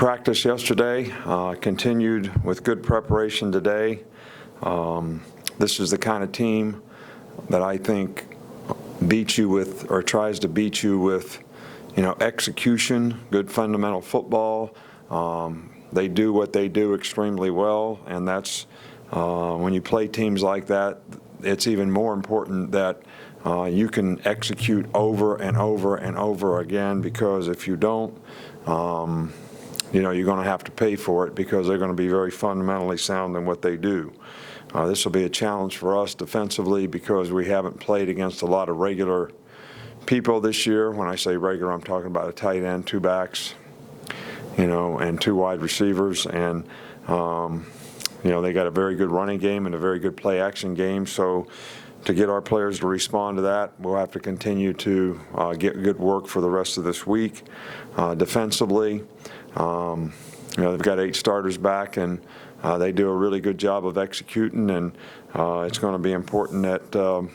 practice yesterday, continued with good preparation today. This is the kind of team that I think beats you with, or tries to beat you with, execution, good fundamental football. They do what they do extremely well, and that's when you play teams like that, it's even more important that you can execute over and over and over again, because if you don't, you're going to have to pay for it, because they're going to be very fundamentally sound in what they do. This will be a challenge for us defensively, because we haven't played against a lot of regular people this year. When I say regular, I'm talking about a tight end, two backs, and two wide receivers. And, they got a very good running game and a very good play action game. So to get our players to respond to that, we'll have to continue to get good work for the rest of this week. Defensively, they've got 8 starters back, and they do a really good job of executing, and it's going to be important that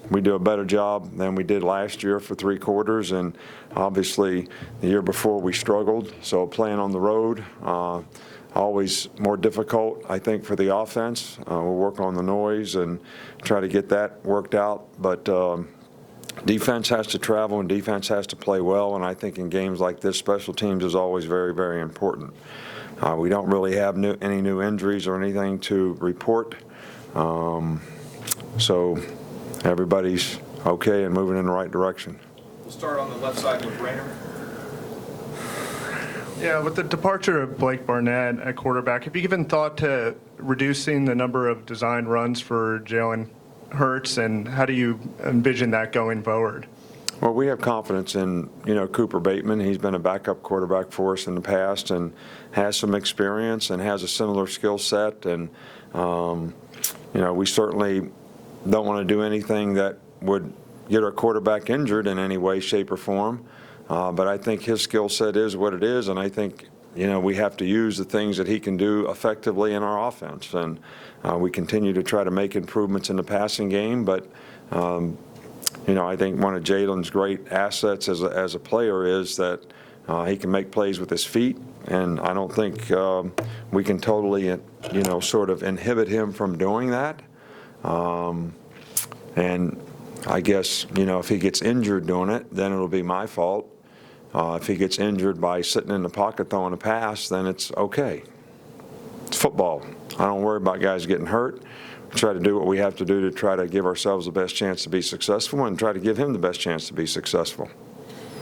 we do a better job than we did last year for 3 quarters, and obviously the year before we struggled. So playing on the road, always more difficult, I think, for the offense. We'll work on the noise and try to get that worked out, but defense has to travel and defense has to play well, and I think in games like this, special teams is always very, very important. We don't really have any new injuries or anything to report, so everybody's okay and moving in the right direction. We'll start on the left side with Rayner. Yeah, with the departure of Blake Barnett at quarterback, have you given thought to reducing the number of designed runs for Jalen Hurts, and how do you envision that going forward? Well, we have confidence in, Cooper Bateman. He's been a backup quarterback for us in the past and has some experience and has a similar skill set. And, we certainly don't want to do anything that would get our quarterback injured in any way, shape, or form. But I think his skill set is what it is, and I think, we have to use the things that he can do effectively in our offense. And we continue to try to make improvements in the passing game, but I think one of Jalen's great assets as a player is that he can make plays with his feet, and I don't think we can totally, sort of inhibit him from doing that. And I guess, if he gets injured doing it, then it'll be my fault. If he gets injured by sitting in the pocket throwing a pass, then it's okay. It's football. I don't worry about guys getting hurt. We try to do what we have to do to try to give ourselves the best chance to be successful and try to give him the best chance to be successful.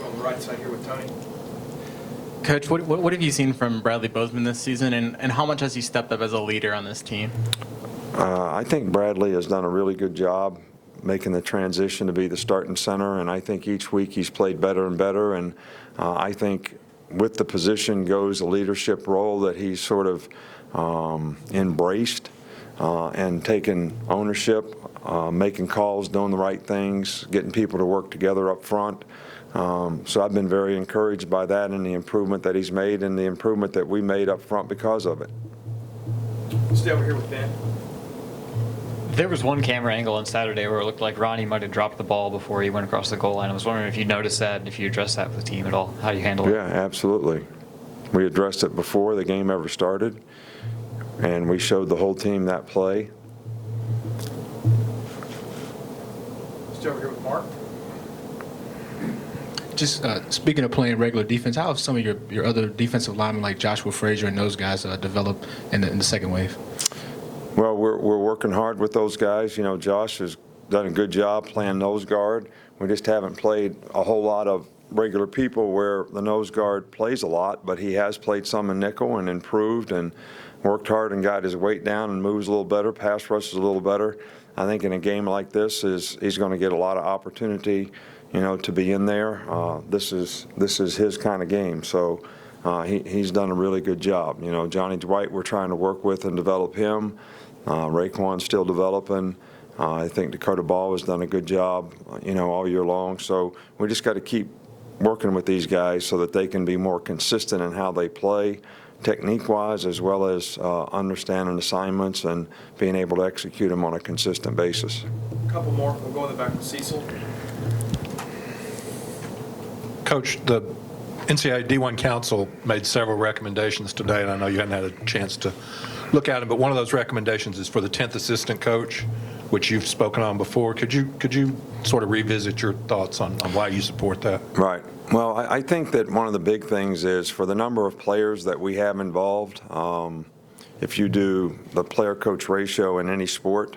On the right side here with Tony. Coach, what have you seen from Bradley Bozeman this season, and how much has he stepped up as a leader on this team? I think Bradley has done a really good job making the transition to be the starting center, and I think each week he's played better and better, and I think with the position goes a leadership role that he's sort of embraced and taken ownership, making calls, doing the right things, getting people to work together up front. So I've been very encouraged by that and the improvement that he's made and the improvement that we made up front because of it. Stay over here with Ben. There was one camera angle on Saturday where it looked like Ronnie might have dropped the ball before he went across the goal line. I was wondering if you noticed that and if you addressed that with the team at all, how you handled it. Yeah, absolutely. We addressed it before the game ever started, and we showed the whole team that play. Stay over here with Mark. Just speaking of playing regular defense, how have some of your other defensive linemen like Joshua Frazier and those guys developed in the second wave? Well, we're working hard with those guys. Josh has done a good job playing nose guard. We just haven't played a whole lot of regular people where the nose guard plays a lot, but he has played some in nickel and improved and worked hard and got his weight down and moves a little better, pass rushes a little better. I think in a game like this he's going to get a lot of opportunity, to be in there. This is his kind of game, so he's done a really good job. Johnny Dwight, we're trying to work with and develop him. Raekwon's still developing. I think Dakota Ball has done a good job, all year long. So we just got to keep working with these guys so that they can be more consistent in how they play, technique-wise, as well as understanding assignments and being able to execute them on a consistent basis. A couple more. We'll go in the back with Cecil. Coach, the NCAA D1 Council made several recommendations today, and I know you hadn't had a chance to look at them, but one of those recommendations is for the 10th assistant coach, which you've spoken on before. Could you sort of revisit your thoughts on why you support that? Right. Well, I think that one of the big things is for the number of players that we have involved, if you do the player-coach ratio in any sport,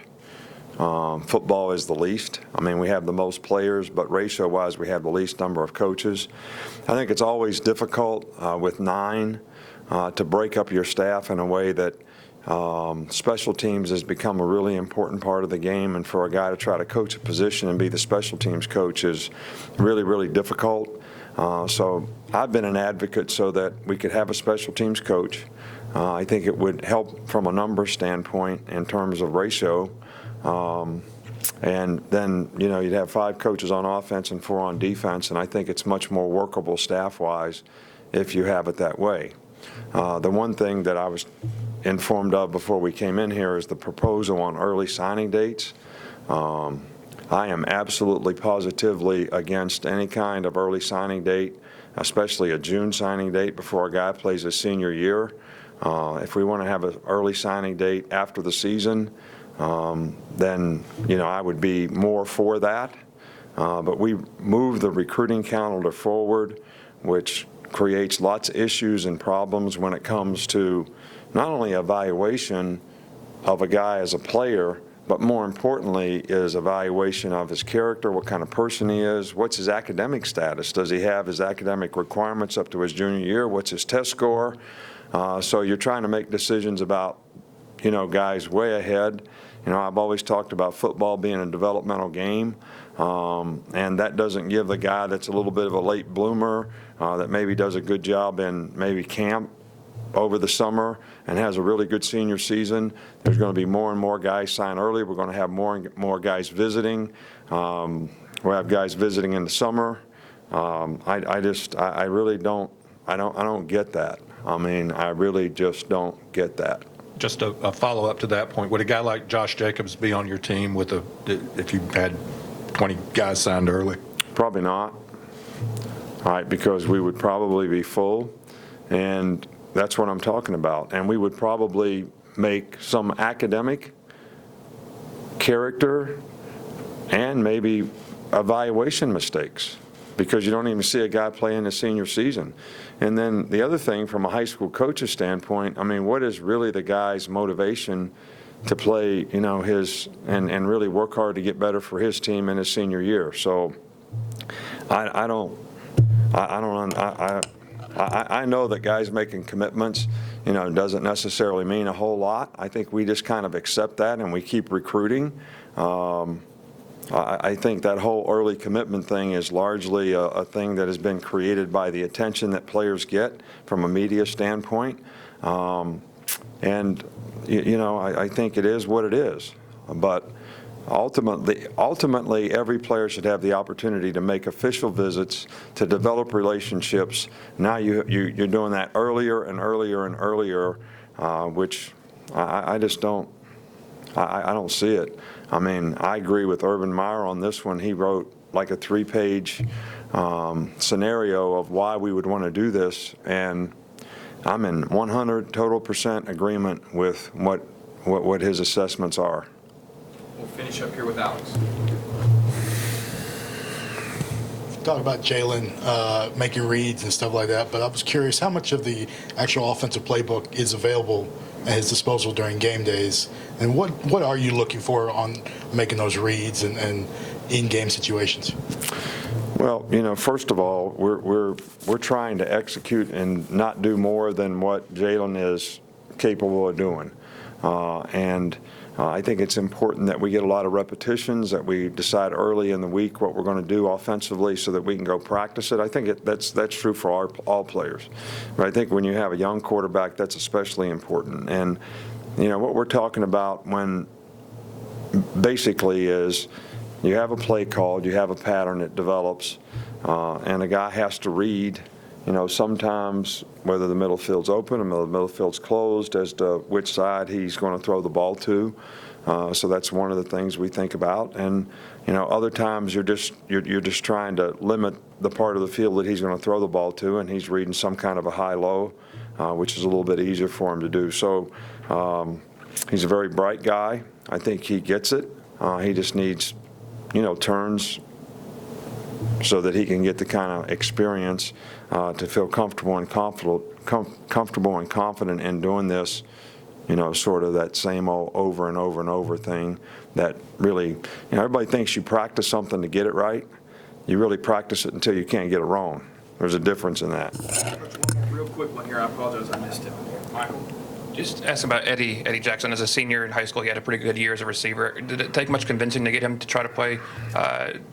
football is the least. I mean, we have the most players, but ratio-wise, we have the least number of coaches. I think it's always difficult with 9 to break up your staff in a way that special teams has become a really important part of the game, and for a guy to try to coach a position and be the special teams coach is really, really difficult. So I've been an advocate so that we could have a special teams coach. I think it would help from a number standpoint in terms of ratio. And then, you'd have 5 coaches on offense and 4 on defense, and I think it's much more workable staff-wise if you have it that way. The one thing that I was informed of before we came in here is the proposal on early signing dates. I am absolutely positively against any kind of early signing date, especially a June signing date before a guy plays his senior year. If we want to have an early signing date after the season, then, I would be more for that. But we moved the recruiting calendar forward, which creates lots of issues and problems when it comes to not only evaluation of a guy as a player, but more importantly is evaluation of his character, what kind of person he is, what's his academic status, does he have his academic requirements up to his junior year, what's his test score. So you're trying to make decisions about, guys way ahead. I've always talked about football being a developmental game, and that doesn't give the guy that's a little bit of a late bloomer that maybe does a good job in maybe camp over the summer and has a really good senior season. There's going to be more and more guys sign early. We're going to have more and more guys visiting. We'll have guys visiting in the summer. I really don't get that. I mean, I really just don't get that. Just a follow-up to that point, would a guy like Josh Jacobs be on your team if you had 20 guys signed early? Probably not. All right, because we would probably be full, and that's what I'm talking about. And we would probably make some academic, character, and maybe evaluation mistakes because you don't even see a guy play in his senior season. And then the other thing from a high school coach's standpoint, I mean, what is really the guy's motivation to play, his and really work hard to get better for his team in his senior year? So I know that guys making commitments, doesn't necessarily mean a whole lot. I think we just kind of accept that and we keep recruiting. I think that whole early commitment thing is largely a thing that has been created by the attention that players get from a media standpoint. And, I think it is what it is. But ultimately, every player should have the opportunity to make official visits, to develop relationships. Now you're doing that earlier and earlier and earlier, which I just don't. I don't see it. I mean, I agree with Urban Meyer on this one. He wrote like a 3-page scenario of why we would want to do this, and I'm in 100% agreement with what his assessments are. We'll finish up here with Alex. Talk about Jalen making reads and stuff like that, but I was curious how much of the actual offensive playbook is available at his disposal during game days, and what are you looking for on making those reads and in-game situations? Well, first of all, we're trying to execute and not do more than what Jalen is capable of doing, and I think it's important that we get a lot of repetitions, that we decide early in the week what we're going to do offensively so that we can go practice it. I think that's true for all players. But I think when you have a young quarterback, that's especially important. And, what we're talking about when basically is you have a play called, you have a pattern that develops, and a guy has to read sometimes whether the middle field's open or the middle field's closed as to which side he's going to throw the ball to. So that's one of the things we think about. And, other times you're just trying to limit the part of the field that he's going to throw the ball to, and he's reading some kind of a high-low, which is a little bit easier for him to do. So he's a very bright guy. I think he gets it. He just needs, turns so that he can get the kind of experience to feel comfortable and confident in doing this, sort of that same old over and over and over thing that really, everybody thinks you practice something to get it right. You really practice it until you can't get it wrong. There's a difference in that. One more real quick one here. I apologize, I missed it. Michael? Just ask about Eddie Jackson. As a senior in high school, he had a pretty good year as a receiver. Did it take much convincing to get him to try to play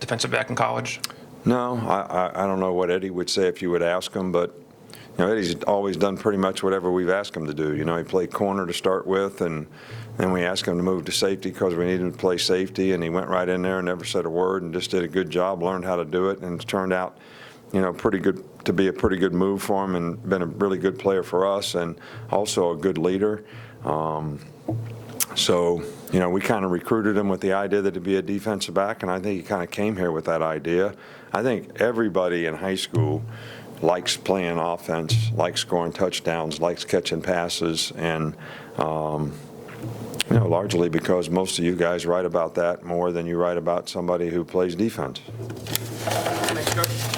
defensive back in college? No, I don't know what Eddie would say if you would ask him, but Eddie's always done pretty much whatever we've asked him to do. He played corner to start with, and then we asked him to move to safety because we needed him to play safety, and he went right in there and never said a word and just did a good job, learned how to do it, and it's turned out, pretty good to be a pretty good move for him and been a really good player for us and also a good leader. So, we kind of recruited him with the idea that he'd be a defensive back, and I think he kind of came here with that idea. I think everybody in high school likes playing offense, likes scoring touchdowns, likes catching passes, and, largely because most of you guys write about that more than you write about somebody who plays defense. Thanks, Coach.